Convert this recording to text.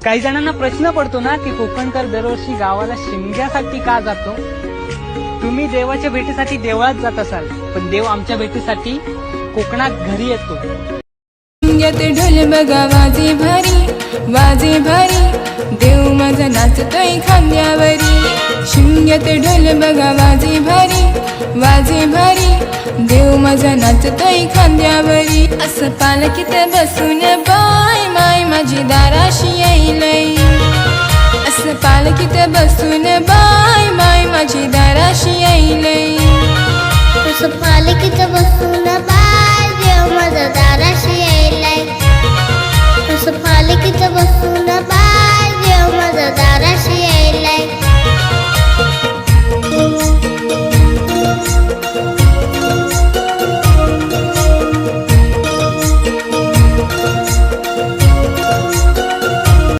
काही जणांना प्रश्न पडतो ना की कोकणकर दरवर्षी गावाला शिमग्यासाठी का जातो. तुम्ही देवाच्या भेटीसाठी देवळात जात असाल, पण देव आमच्या भेटीसाठी कोकणात घरी येतो. शिमग्यात ढोल बघा वाजे भारी देव माझा नाचतोय खांद्यावरी. शिमग्यात ढोल बघा वाजे भारी देव माझा नाचतोय खांद्यावरी. असं पालखीत बसून बाय माय माझी दाराशी येईलय. असं पालखीत बसून बाय माय माझी दाराशी येईलय. असं पालखीत बसून बाय देव माझा दाराशी येईलय. असं पालखीत बसून